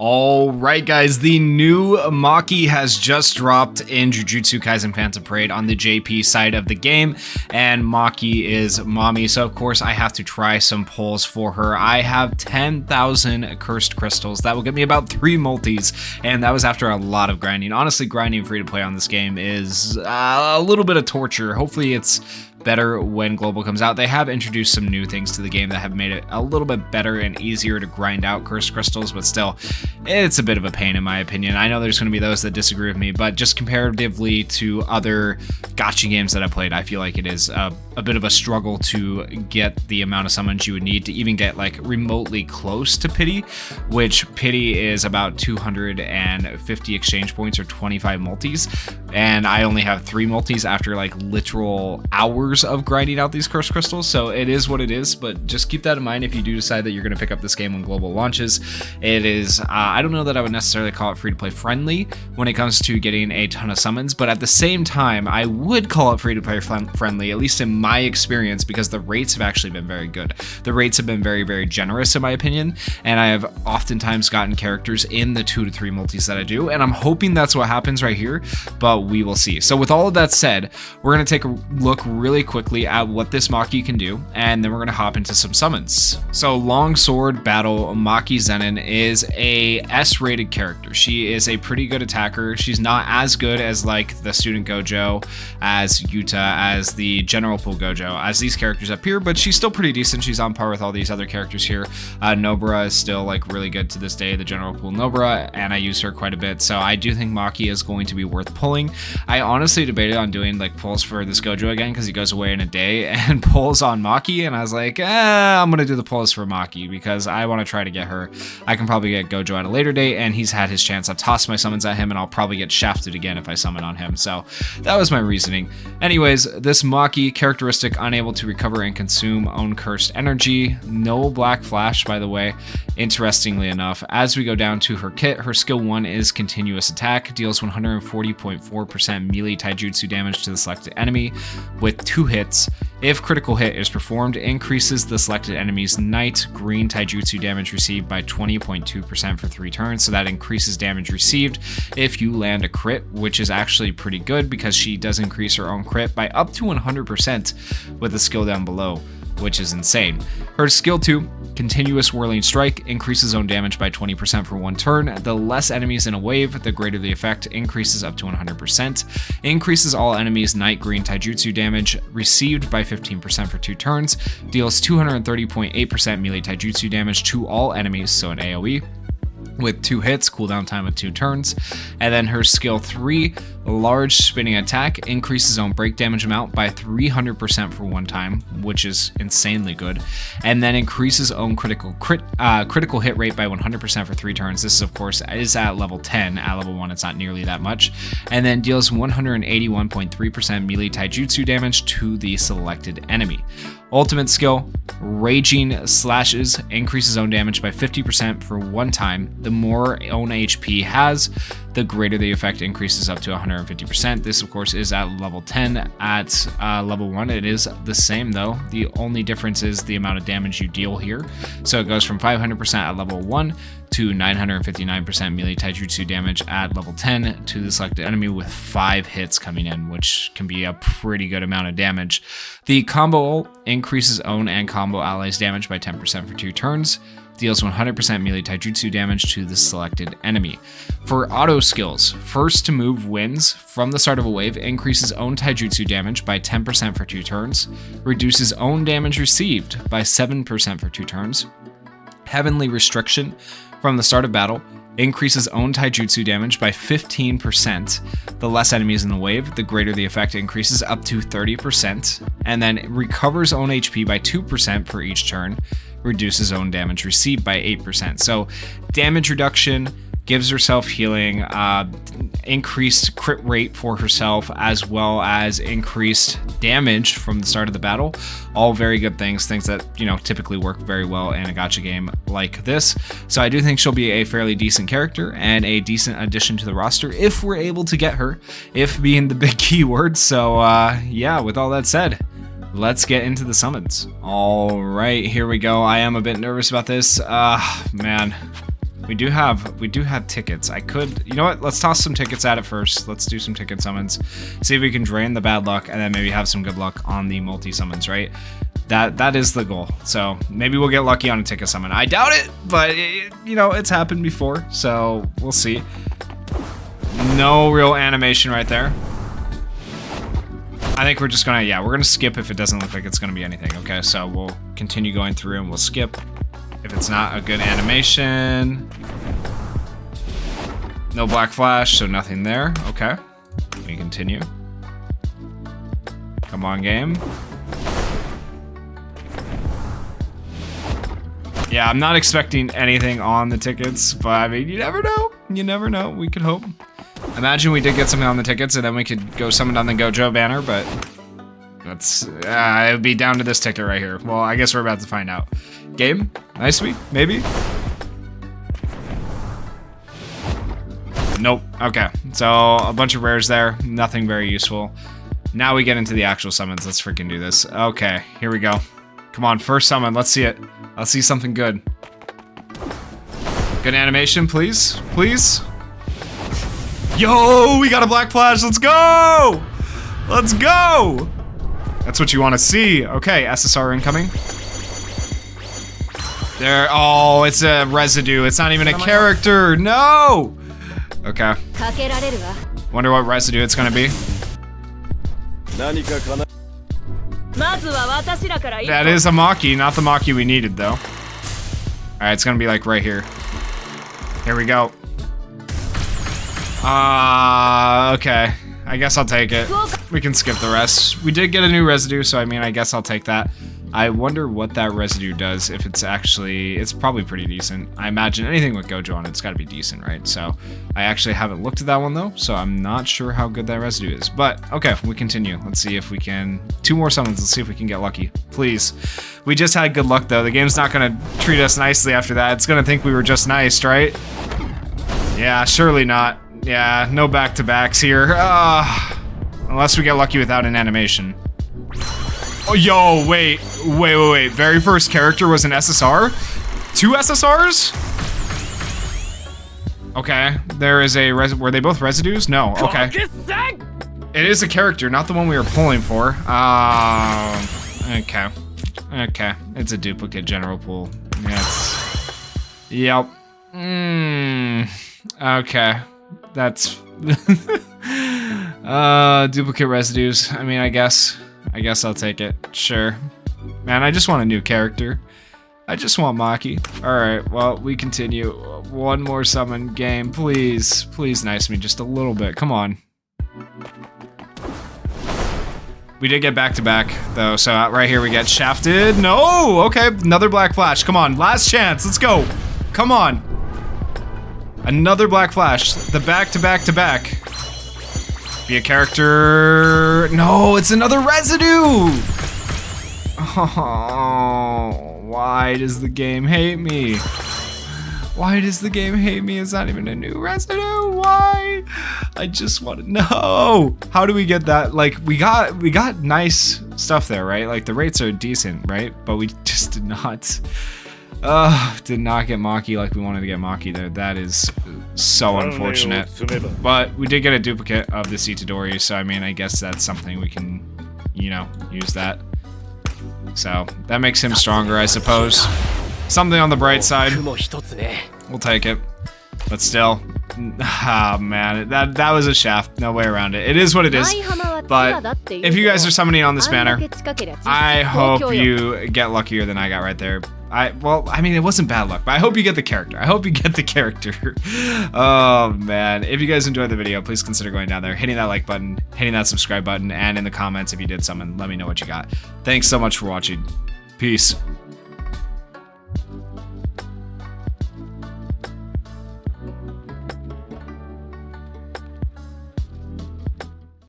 Alright guys, the new Maki has just dropped in Jujutsu Kaisen Phantom Parade on the JP side of the game, and Maki is mommy, so of course I have to try some pulls for her. I have 10,000 cursed crystals. That will get me about 3 multis, and that was after a lot of grinding. Honestly, grinding free to play on this game is a little bit of torture. Hopefully it's better when Global comes out. They have introduced some new things to the game that have made it a little bit better and easier to grind out cursed crystals, but still, it's a bit of a pain in my opinion. I know there's going to be those that disagree with me, but just comparatively to other gacha games that I played, I feel like it is a bit of a struggle to get the amount of summons you would need to even get like remotely close to Pity, which Pity is about 250 exchange points or 25 multis, and I only have 3 multis after like literal hours of grinding out these cursed crystals, so it is what it is. But just keep that in mind if you do decide that you're going to pick up this game when Global launches. It is I don't know that I would necessarily call it free to play friendly when it comes to getting a ton of summons, but at the same time I would call it free to play friendly, at least in my experience, because the rates have actually been very good. The rates have been very generous in my opinion, and I have oftentimes gotten characters in the 2 to 3 multis that I do, and I'm hoping that's what happens right here, but we will see. So with all of that said, we're going to take a look really quickly at what this Maki can do, and then we're going to hop into some summons. So Longsword Battle Maki Zenin is a S-rated character. She is a pretty good attacker. She's not as good as like the Student Gojo, as Yuta, as the General Pool Gojo, as these characters up here, but she's still pretty decent. She's on par with all these other characters here. Nobara is still like really good to this day, the General Pool Nobara, and I use her quite a bit, so I do think Maki is going to be worth pulling. I honestly debated on doing like pulls for this Gojo again because he goes away in a day, and pulls on Maki, and I was like, I'm gonna do the pulls for Maki because I want to try to get her. I can probably get Gojo at a later date, and he's had his chance. I've tossed my summons at him, and I'll probably get shafted again if I summon on him, so that was my reasoning. Anyways, this Maki characteristic: unable to recover and consume own cursed energy. No black flash, by the way. Interestingly enough, as we go down to her kit, her skill 1 is continuous attack, deals 140.4% melee taijutsu damage to the selected enemy with 2 hits. If critical hit is performed, increases the selected enemy's night green taijutsu damage received by 20.2% for 3 turns, so that increases damage received if you land a crit, which is actually pretty good because she does increase her own crit by up to 100% with the skill down below, which is insane. Her skill 2, Continuous Whirling Strike, increases own damage by 20% for 1 turn. The less enemies in a wave, the greater the effect, increases up to 100%. Increases all enemies' night green taijutsu damage received by 15% for 2 turns. Deals 230.8% melee taijutsu damage to all enemies, so an AoE, with 2 hits, cooldown time of 2 turns. And then her skill 3, Large Spinning Attack, increases own break damage amount by 300% for 1 time, which is insanely good, and then increases own critical hit rate by 100% for 3 turns. This of course is at level 10. At level 1 it's not nearly that much. And then deals 181.3% melee taijutsu damage to the selected enemy. Ultimate skill, Raging Slashes, increases own damage by 50% for 1 time. The more own HP has, the greater the effect increases up to 150%. This of course is at level 10. At level 1 it is the same though. The only difference is the amount of damage you deal here. So it goes from 500% at level 1 to 959% melee taijutsu damage at level 10 to the selected enemy with 5 hits coming in, which can be a pretty good amount of damage. The combo ult increases own and combo allies damage by 10% for 2 turns. Deals 100% melee taijutsu damage to the selected enemy. For auto skills, First to Move wins from the start of a wave, increases own taijutsu damage by 10% for 2 turns, reduces own damage received by 7% for 2 turns. Heavenly Restriction, from the start of battle, increases own taijutsu damage by 15%. The less enemies in the wave, the greater the effect, increases up to 30%, and then recovers own HP by 2% for each turn, reduces own damage received by 8%. So damage reduction, gives herself healing, increased crit rate for herself, as well as increased damage from the start of the battle. All very good things that, you know, typically work very well in a gacha game like this. So I do think she'll be a fairly decent character and a decent addition to the roster if we're able to get her, if being the big keyword. So yeah, with all that said, let's get into the summons. All right, here we go. I am a bit nervous about this. Man. We do have tickets. I could, you know what? Let's toss some tickets at it first. Let's do some ticket summons. See if we can drain the bad luck and then maybe have some good luck on the multi-summons, right? That is the goal. So maybe we'll get lucky on a ticket summon. I doubt it, but you know, it's happened before, so we'll see. No real animation right there. I think we're just gonna, yeah, we're gonna skip if it doesn't look like it's gonna be anything. Okay, so we'll continue going through and we'll skip if it's not a good animation. No black flash, so nothing there. Okay, we continue. Come on, game. Yeah, I'm not expecting anything on the tickets, but I mean, you never know. You never know. We could hope. Imagine we did get something on the tickets and then we could go summon on the Gojo banner, but that's, it would be down to this ticket right here. Well, I guess we're about to find out. Game? Nice week? Maybe? Nope. Okay. So, a bunch of rares there. Nothing very useful. Now we get into the actual summons. Let's freaking do this. Okay, here we go. Come on, first summon. Let's see it. I'll see something good. Good animation, please. Please. Yo, we got a black flash. Let's go. Let's go. That's what you want to see. Okay, SSR incoming. There. Oh, it's a residue. It's not even a character. No. Okay. Wonder what residue it's gonna be. That is a Maki, not the Maki we needed though. Alright, it's gonna be like right here. Here we go. Okay. I guess I'll take it. We can skip the rest. We did get a new residue, so I mean, I guess I'll take that. I wonder what that residue does, if it's actually, it's probably pretty decent. I imagine anything with Gojo on it's gotta be decent, right? So, I actually haven't looked at that one though, so I'm not sure how good that residue is. But, okay, we continue. Let's see if we can, 2 more summons, let's see if we can get lucky. Please. We just had good luck though. The game's not gonna treat us nicely after that. It's gonna think we were just nice, right? Yeah, surely not. Yeah, no back-to-backs here. Unless we get lucky without an animation. Oh, yo, wait. Very first character was an SSR? 2 SSRs? Okay, there is a were they both residues? No, okay. It is a character, not the one we were pulling for. Okay. Okay, it's a duplicate general pool. Yep. Okay. That's duplicate residues. I mean, I guess I'll take it. Sure. Man, I just want a new character. I just want Maki. Alright, well, we continue. One more summon game, please. Please nice me just a little bit. Come on. We did get back-to-back, though, so right here we get shafted. No! Okay, another black flash. Come on, last chance. Let's go. Come on. Another black flash. The back-to-back-to-back. Be a character. No, it's another residue. Oh, why does the game hate me? Why does the game hate me? It's not even a new residue. Why? I just want to know. How do we get that? Like, we got nice stuff there, right? Like, the rates are decent, right? But we just did not get Maki like we wanted to get Maki there. That is so unfortunate. But we did get a duplicate of the Itadori, so I mean, I guess that's something we can, you know, use that. So, that makes him stronger, I suppose. Something on the bright side. We'll take it. But still, man, that was a shaft. No way around it. It is what it is. But if you guys are summoning on this banner, I hope you get luckier than I got right there. Well, I mean, it wasn't bad luck, but I hope you get the character. I hope you get the character. Oh, man. If you guys enjoyed the video, please consider going down there, hitting that like button, hitting that subscribe button, and in the comments, if you did summon, let me know what you got. Thanks so much for watching. Peace.